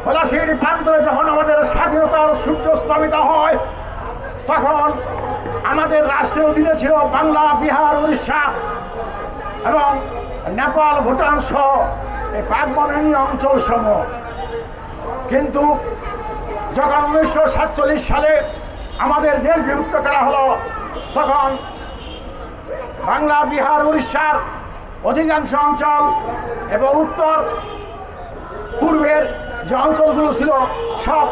পলাশির প্রান্তরে যখন আমাদের স্বাধীনতার সূর্য স্থাপিত হয়, তখন আমাদের রাষ্ট্রের অধীনে ছিল বাংলা, বিহার, উড়িষ্যা এবং নেপাল, ভুটান সহ এই পাকবনানী অঞ্চল সমূহ। কিন্তু যখন 1947 সালে আমাদের দেশ বিভক্ত করা হলো, তখন বাংলা, বিহার, উড়িষ্যার অধিকাংশ অঞ্চল এবং উত্তর পূর্বের যে অঞ্চলগুলো ছিল সব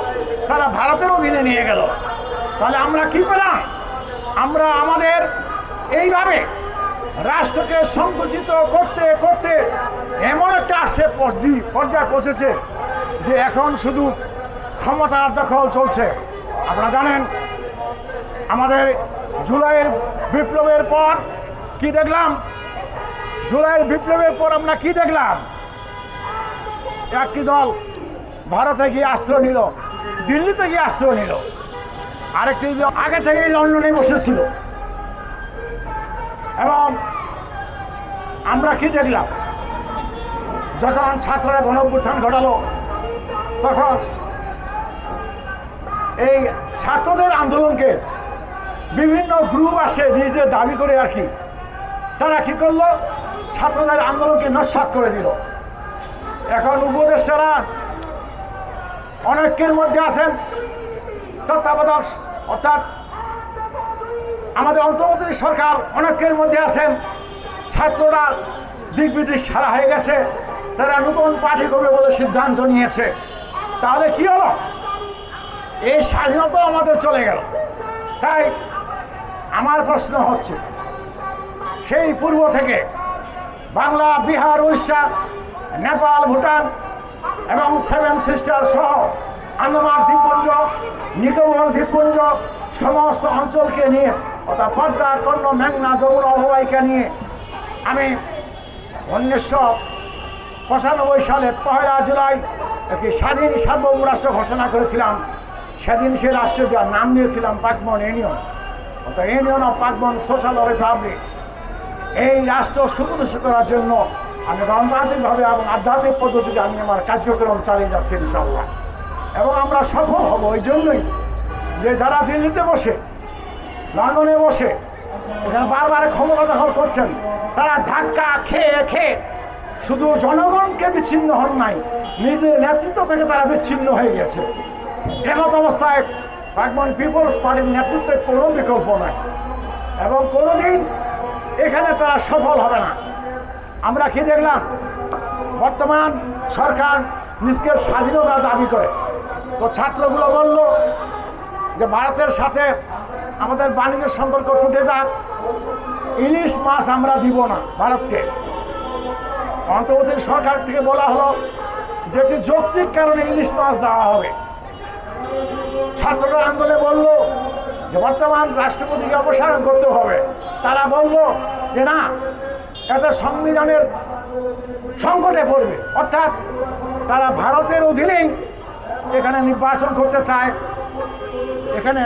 তারা ভারতের অধীনে নিয়ে গেল। তাহলে আমরা কি পেলাম? আমরা আমাদের এইভাবে রাষ্ট্রকে সংকুচিত করতে করতে এমন একটা পর্যায়ে পৌঁছেছে যে এখন শুধু ক্ষমতার দখল চলছে। আপনারা জানেন আমাদের জুলাইয়ের বিপ্লবের পর কি দেখলাম? জুলাইয়ের বিপ্লবের পর আমরা কি দেখলাম? একটি দল ভারতে গিয়ে আশ্রয় নিল, দিল্লিতে গিয়ে আশ্রয় নিল, আরেকটি দল আগে থেকেই লন্ডনে বসেছিল। এবং আমরা কি দেখলাম? যখন ছাত্ররা গণঅভ্যুত্থান ঘটালো, তখন এই ছাত্রদের আন্দোলনকে বিভিন্ন গ্রুপ আসে নিজেদের দাবি করে আর কি, তারা কি করলো? ছাত্রদের আন্দোলনকে নস্যাৎ করে দিল। এখন উপদেষ্টারা অনেকের মধ্যে আছেন তত্ত্বাবধায়ক, অর্থাৎ আমাদের অন্তর্বর্তী সরকার অনেকের মধ্যে আছেন ছাত্ররা দিকবিদিক সারা হয়ে গেছে, তারা নতুন পার্টি করবে বলে সিদ্ধান্ত নিয়েছে। তাহলে কি হলো? এই স্বাধীনতা আমাদের চলে গেল। তাই আমার প্রশ্ন হচ্ছে, সেই পূর্ব থেকে বাংলা, বিহার, উড়িষ্যা, নেপাল, ভুটান এবং সেভেন সিস্টার সহ আন্দামান দ্বীপপুঞ্জ, নিকোবর দ্বীপপুঞ্জ সমস্ত অঞ্চলকে নিয়ে, অর্থাৎ পদ্মা, কর্ণ, মেঘনা, যমুনা অববাহিকা নিয়ে আমি 1995 সালে 1 জুলাই একটি স্বাধীন সার্বভৌম রাষ্ট্র ঘোষণা করেছিলাম। সেদিন সে রাষ্ট্রের যার নাম দিয়েছিলাম পাকবন ইউনিয়ন, অর্থাৎ ইউনিয়ন অফ পাকবন সোশ্যাল রিপাবলিক। এই রাষ্ট্র সুপ্রতিষ্ঠিত করার জন্য আমি গণতান্ত্রিকভাবে এবং আধ্যাত্মিক পদ্ধতিতে আমি আমার কার্যক্রম চালিয়ে যাচ্ছি ইনশাআল্লাহ। এবং আমরা সফল হব এই জন্যই যে যারা দিল্লিতে বসে, লন্ডনে বসে এখানে বারবার ক্ষমতা দখল করছেন, তারা ধাক্কা খেয়ে খেয়ে শুধু জনগণকে বিচ্ছিন্ন হন নাই, নিজের নেতৃত্ব থেকে তারা বিচ্ছিন্ন হয়ে গেছে। এমত অবস্থায় পাকবন পিপলস পার্টির নেতৃত্বের কোনো বিকল্প নাই এবং কোনোদিন এখানে তারা সফল হবে না। আমরা কি দেখলাম? বর্তমান সরকার নিজকে স্বাধীনতা দাবি করে, তো ছাত্রগুলো বলল যে ভারতের সাথে আমাদের বাণিজ্য সম্পর্ক টুটে যাক, ইলিশ মাছ আমরা দিব না ভারতকে। অন্তর্বর্তী সরকার থেকে বলা হলো যে একটি যৌক্তিক কারণে ইলিশ মাছ দেওয়া হবে। ছাত্ররা আন্দোলনে বলল যে বর্তমান রাষ্ট্রপতিকে অপসারণ করতে হবে। তারা বলল যে না, এটা সংবিধানের সংকটে পড়বে, অর্থাৎ তারা ভারতের অধীনেই এখানে নির্বাচন করতে চায়। এখানে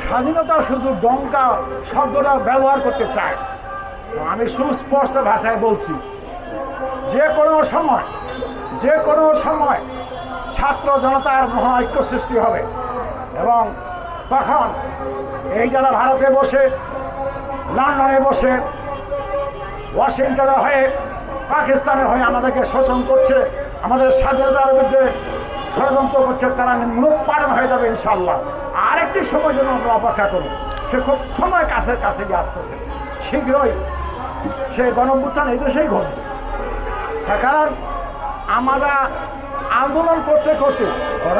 স্বাধীনতা শুধু ডঙ্কা শব্দটা ব্যবহার করতে চায়। আমি সুস্পষ্ট ভাষায় বলছি, যে কোনো সময় ছাত্র জনতার মহাঐক্য সৃষ্টি হবে এবং তখন এই যারা ভারতে বসে, লন্ডনে বসে, ওয়াশিংটনে হয়ে, পাকিস্তানের হয়ে আমাদেরকে শোষণ করছে, আমাদের স্বাধীনতার বিরুদ্ধে ষড়যন্ত্র করছে, তারা মূলোৎপাটন হয়ে যাবে ইনশাআল্লাহ। আরেকটি সময় যেন আমরা অপেক্ষা করি, সে খুব সময় কাছে গিয়ে আসতেছে, শীঘ্রই সে গণঅভ্যুত্থান এই দেশেই ঘটবে। তার কারণ আমরা আন্দোলন করতে করতে,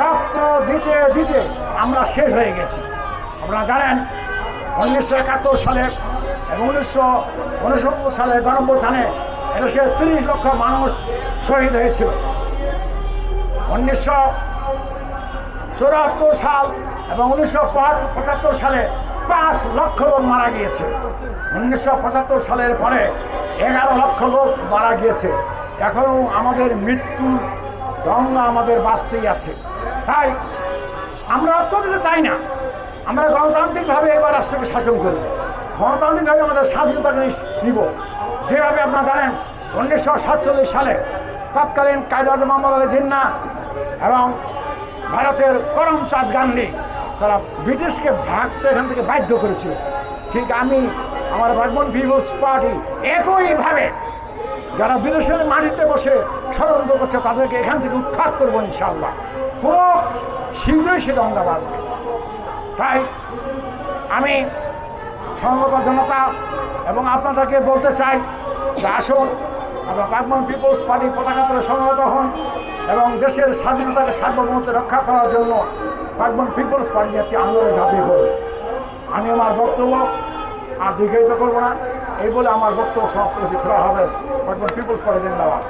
রক্ত দিতে দিতে আমরা শেষ হয়ে গেছি। আপনারা জানেন 1971 সালে এবং 1969 সালে গণঅভ্যুত্থানে এদেশে 30 লক্ষ মানুষ শহীদ হয়েছিল। 1974 সাল এবং 1975 সালে 5 লক্ষ লোক মারা গিয়েছে। 1975 সালের পরে 11 লক্ষ লোক মারা গিয়েছে। এখনও আমাদের মৃত্যু গঙ্গা আমাদের বাঁচতেই আছে। তাই আমরা রক্ত দিতে চাই না, আমরা গণতান্ত্রিকভাবে এবার রাষ্ট্রকে শাসন করব, গণতান্ত্রিকভাবে আমাদের স্বাধীনতা নিব। যেভাবে আপনারা জানেন 1947 সালে তৎকালীন কায়েদ মোহাম্মদ আলী জিন্নাহ এবং ভারতের করমচাঁদ গান্ধী তারা ব্রিটিশকে ভাগতে এখান থেকে বাধ্য করেছিল। ঠিক আমি আমার ভাগবন পিপলস পার্টি একইভাবে যারা বিদেশের মাটিতে বসে ষড়যন্ত্র করছে তাদেরকে এখান থেকে উৎখাত করবো ইনশাআল্লাহ। খুব শীঘ্রই সে দঙ্গা বাজবে। তাই আমি সংগত জনতা এবং আপনাদেরকে বলতে চাই যে আসুন আমরা ভাগবন পিপলস পার্টি পতাকা তুলে সংগত হন এবং দেশের স্বাধীনতাকে সার্বভৌমত্ব রক্ষা করার জন্য ভাগবন পিপলস পার্টি একটি আন্দোলনে ঝাঁপিয়ে পড়বে। আমি আমার বক্তব্য আর দীর্ঘায়িত করবো না, এই বলে আমার বক্তব্য সমাপ্ত করছি। খোলা হবে ভাগবন পিপলস পার্টি জিন্দাবাদ।